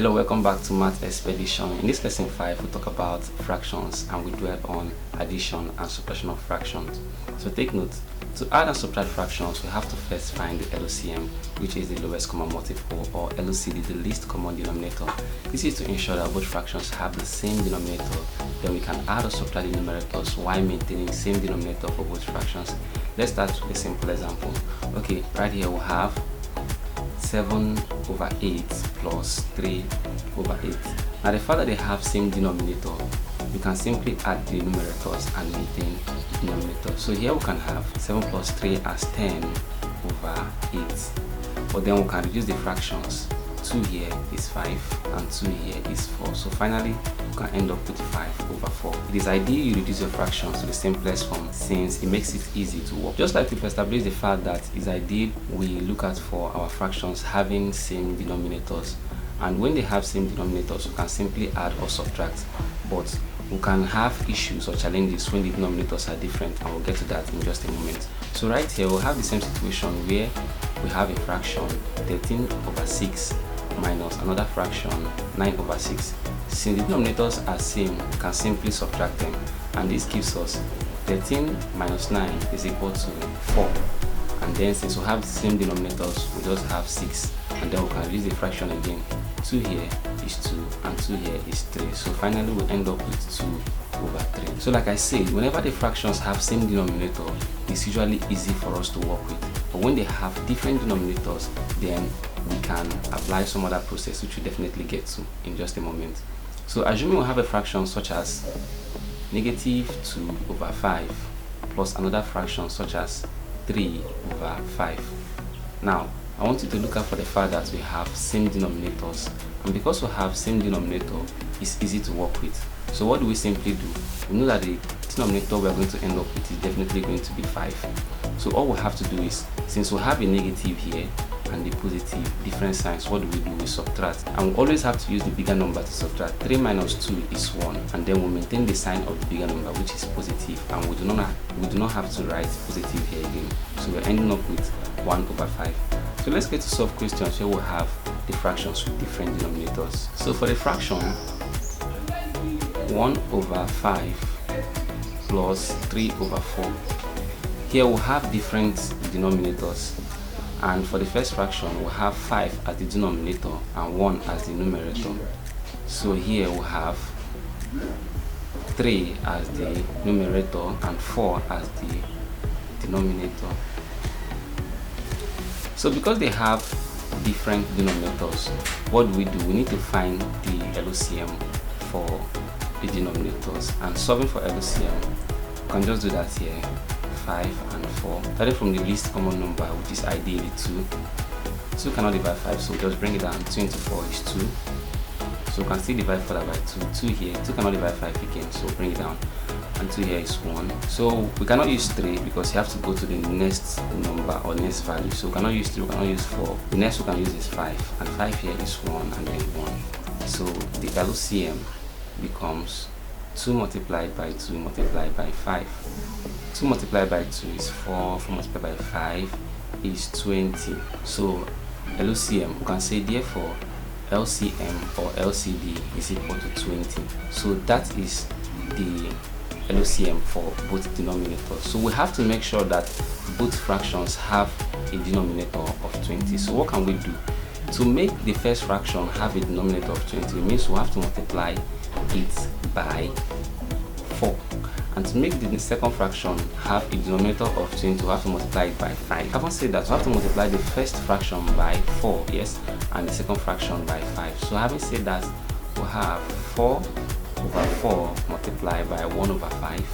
Hello, welcome back to Math Expedition. In this lesson 5, we talk about fractions and we dwell on addition and subtraction of fractions. So take note, to add and subtract fractions, we have to first find the LCM, which is the lowest common multiple, or LCD, the least common denominator. This is to ensure that both fractions have the same denominator. Then we can add or subtract the numerators while maintaining the same denominator for both fractions. Let's start with a simple example. Okay, right here we have 7/8 plus 3/8. Now the fact that they have same denominator, you can simply add the numerators and maintain the denominator. So here we can have 7 plus 3 as 10/8. But then we can reduce the fractions. 2 here is 5 and 2 here is 4. So finally you can end up with 5/4. It is ideal you reduce your fractions to the simplest form since it makes it easy to work. Just like we've established the fact that it's ideal we look at for our fractions having same denominators, and when they have same denominators we can simply add or subtract, but we can have issues or challenges when the denominators are different, and we'll get to that in just a moment. So right here we'll have the same situation where we have a fraction 13/6 minus another fraction 9/6. Since the denominators are same, we can simply subtract them, and this gives us 13 minus 9 is equal to 4. And then since we have the same denominators, we just have 6, and then we can reduce the fraction again. 2 here is 2 and 2 here is 3. So finally we end up with 2/3. So like I said, whenever the fractions have same denominator, it's usually easy for us to work with. But when they have different denominators, then we can apply some other process, which we'll definitely get to in just a moment. So assuming we have a fraction such as -2/5 plus another fraction such as 3/5. Now I want you to look out for the fact that we have same denominators, and because we have same denominator, it's easy to work with. So what do we simply do? We know that the denominator we are going to end up with is definitely going to be 5. So all we have to do is, since we have a negative here and the positive, different signs, what do? We subtract, and we always have to use the bigger number to subtract. 3 minus 2 is 1, and then we maintain the sign of the bigger number, which is positive, and we do not have to write positive here again. So we're ending up with 1/5. So let's get to solve questions where we have the fractions with different denominators. So for the fraction 1/5 plus 3/4, here we have different denominators, and for the first fraction we have 5 as the denominator and 1 as the numerator. So here we have 3 as the numerator and 4 as the denominator. So because they have different denominators, what do? We need to find the LCM for the denominators, and solving for LCM, we can just do that here. 5 and 4, starting from the least common number, which is ideally 2. 2 cannot divide 5, so we just bring it down. 2 into 4 is 2, so we can still divide further by 2. 2 here, 2 cannot divide 5 again, so bring it down, and 2 here is 1. So we cannot use 3 because you have to go to the next number or next value. So we cannot use 3, we cannot use 4. The next we can use is 5, and 5 here is 1 and then 1. So the LCM becomes 2 multiplied by 2 multiplied by 5. 2 multiplied by 2 is 4, 4 multiplied by 5 is 20. So LCM, we can say therefore LCM or LCD is equal to 20. So that is the LCM for both denominators. So we have to make sure that both fractions have a denominator of 20. So what can we do? To make the first fraction have a denominator of 20, it means we have to multiply it by 4. And to make the second fraction have a denominator of 20, we have to multiply it by 5. Having said that, we have to multiply the first fraction by 4, yes, and the second fraction by 5. So having said that, we have 4/4 multiplied by 1/5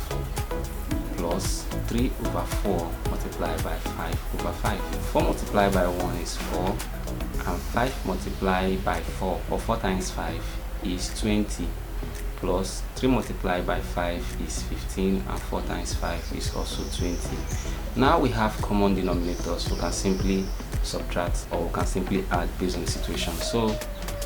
plus 3/4 multiplied by 5/5. 4 multiplied by 1 is 4, and 5 multiplied by 4, or 4 times 5, is 20, plus 3 multiplied by 5 is 15, and 4 times 5 is also 20. Now we have common denominators, we can simply subtract or we can simply add based on the situation. So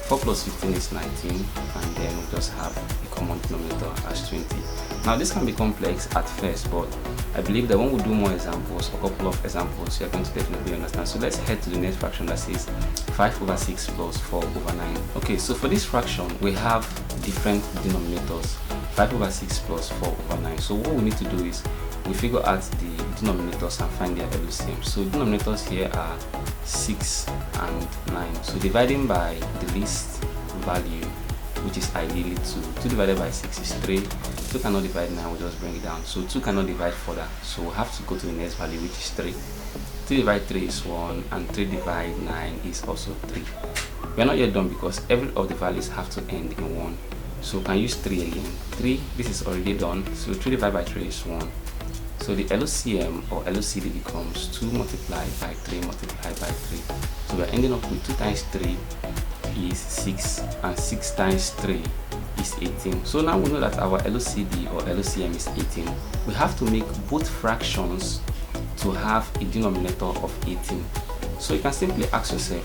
4 plus 15 is 19, and then we just have a common denominator as 20. Now this can be complex at first, but I believe that when we do more examples, a couple of examples, you're going to definitely understand. So let's head to the next fraction that says 5 over 6 plus 4 over 9. Okay, so for this fraction, we have different denominators, 5 over 6 plus 4 over 9. So what we need to do is we figure out the denominators and find their LCM. So denominators here are 6 and 9. So dividing by the least value, which is ideally 2. 2 divided by 6 is 3. 2 cannot divide 9, we'll just bring it down. So 2 cannot divide further, so we'll have to go to the next value, which is 3. 3 divide 3 is 1, and 3 divide 9 is also 3. We're not yet done because every of the values have to end in 1. So we can use 3 again. 3, this is already done, so 3 divided by 3 is 1. So the LCM or LCD becomes 2 multiplied by 3 multiplied by 3. So we're ending up with 2 times 3 is 6, and 6 times 3 is 18. So now we know that our LCD or LCM is 18. We have to make both fractions to have a denominator of 18. So you can simply ask yourself,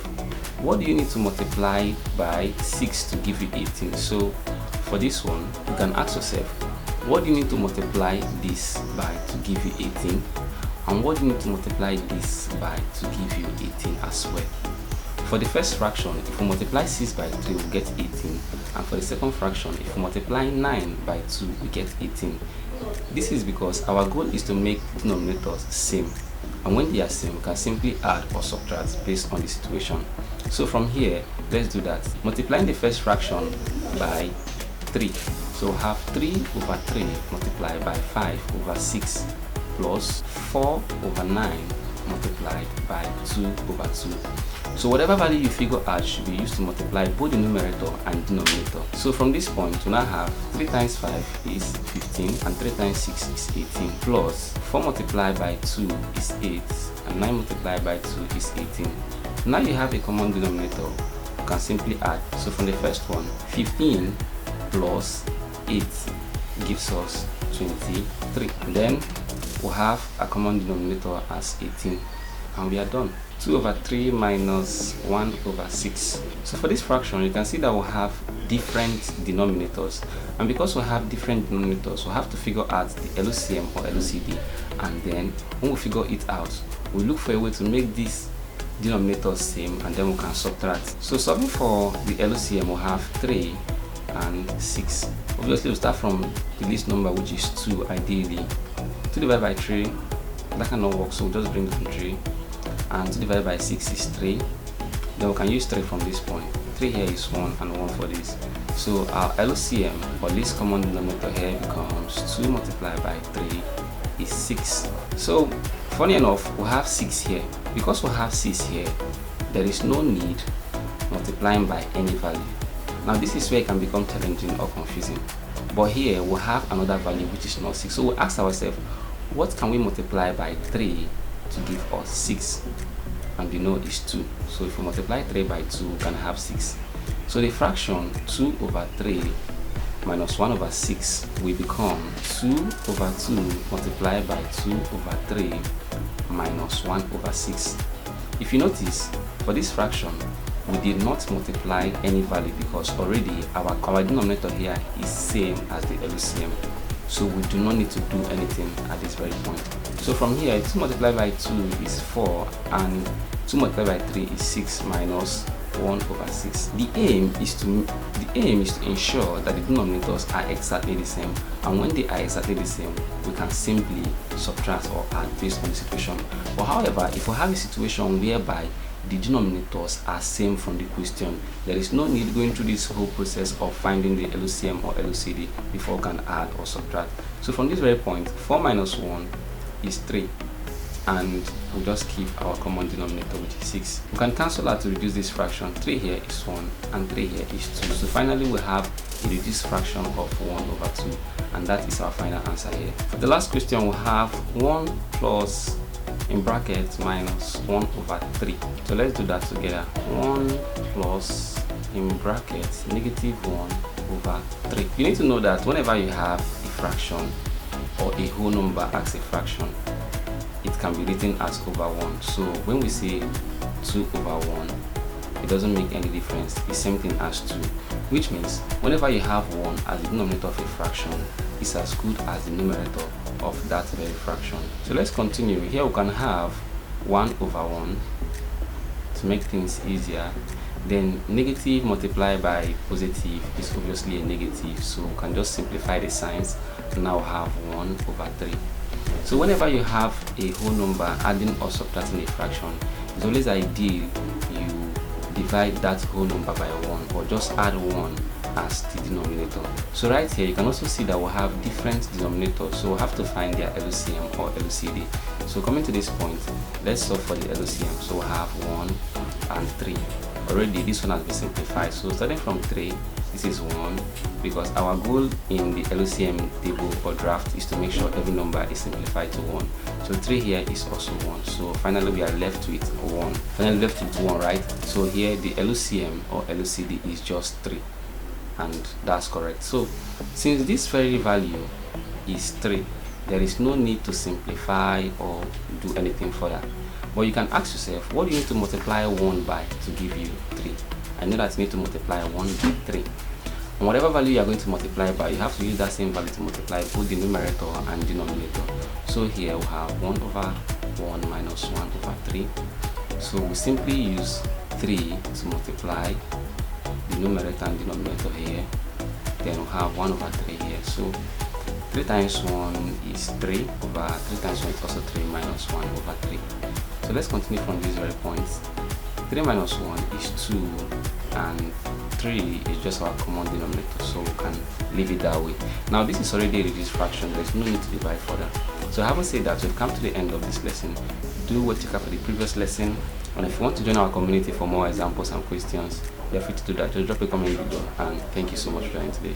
what do you need to multiply by 6 to give you 18? So for this one, you can ask yourself, what do you need to multiply this by to give you 18? And what do you need to multiply this by to give you 18 as well? For the first fraction, if we multiply 6 by 3, we get 18. And for the second fraction, if we multiply 9 by 2, we get 18. This is because our goal is to make denominators same. And when they are same, we can simply add or subtract based on the situation. So from here, let's do that. Multiplying the first fraction by 3. So we have 3 over 3 multiplied by 5 over 6 plus 4 over 9 multiplied by 2 over 2. So whatever value you figure out should be used to multiply both the numerator and denominator. So from this point, we now have 3 times 5 is 15, and 3 times 6 is 18, plus 4 multiplied by 2 is 8, and 9 multiplied by 2 is 18. Now you have a common denominator. You can simply add. So from the first one, 15 plus 8 gives us 23. And then we have a common denominator as 18, and we are done. 2 over 3 minus 1 over 6. So for this fraction, you can see that we have different denominators, and because we have different denominators, we have to figure out the LCM or LCD, and then when we figure it out, we look for a way to make these denominators same, and then we can subtract. So solving for the LCM, we have 3 and 6. Obviously we start from the least number, which is 2 ideally. 2 divided by 3, that cannot work, so we'll just bring it to 3. And 2 divided by 6 is 3. Then we can use 3 from this point. 3 here is 1 and 1 for this. So our LCM or least common denominator here becomes 2 multiplied by 3 is 6. So funny enough, we have 6 here. Because we have 6 here, there is no need multiplying by any value. Now this is where it can become challenging or confusing. But here we have another value which is not 6. So we ask ourselves, what can we multiply by 3 to give us 6? And we know is 2. So if we multiply 3 by 2, we can have 6. So the fraction 2 over 3 minus 1 over 6 will become 2 over 2 multiplied by 2 over 3 minus 1 over 6. If you notice, for this fraction, we did not multiply any value because already our denominator here is same as the LCM. So we do not need to do anything at this very point. So from here, 2 multiplied by 2 is 4, and 2 multiplied by 3 is 6 minus 1 over 6. The aim is to ensure that the denominators are exactly the same, and when they are exactly the same, we can simply subtract or add based on the situation. But however, if we have a situation whereby the denominators are same from the question, there is no need going through this whole process of finding the LCM or LCD before we can add or subtract. So from this very point, 4 minus 1 is 3, and we'll just keep our common denominator, which is 6. We can cancel out to reduce this fraction. 3 here is 1 and 3 here is 2. So finally we have a reduced fraction of 1 over 2, and that is our final answer here. For the last question, we have 1 plus in brackets minus 1 over 3. So let's do that together. 1 plus in brackets negative 1 over 3. You need to know that whenever you have a fraction or a whole number as a fraction, it can be written as over 1. So when we say 2 over 1, it doesn't make any difference. It's same thing as 2, which means whenever you have 1 as the denominator of a fraction, is as good as the numerator of that very fraction. So let's continue. Here we can have 1 over 1 to make things easier. Then negative multiplied by positive is obviously a negative, so we can just simplify the signs. Now have 1 over 3. So whenever you have a whole number adding or subtracting a fraction, it's always ideal you divide that whole number by 1, or just add 1 as the denominator. So right here you can also see that we have different denominators, so we'll have to find their LCM or LCD. So coming to this point, let's solve for the LCM. So we'll have 1 and 3. Already this one has been simplified, so starting from 3, this is 1, because our goal in the LCM table or draft is to make sure every number is simplified to 1. So 3 here is also 1, so finally we are left with 1. Right? So here the LCM or LCD is just 3, and that's correct. So since this very value is 3, there is no need to simplify or do anything further. But you can ask yourself, what do you need to multiply 1 by to give you 3? I know that you need to multiply 1 by 3. And whatever value you are going to multiply by, you have to use that same value to multiply both the numerator and denominator. So here we have 1 over 1 minus 1 over 3. So we simply use 3 to multiply the numerator and denominator here. Then we have 1 over 3 here. So 3 times 1 is 3 over 3 times 1 is also 3 minus 1 over 3. So let's continue from these very points. 3 minus 1 is 2, and 3 is just our common denominator, so we can leave it that way. Now this is already a reduced fraction, there is no need to divide further. So having said that, we've come to the end of this lesson. Do what you can for the previous lesson, and if you want to join our community for more examples and questions, feel free to do that. Just drop a comment below, and thank you so much for joining today.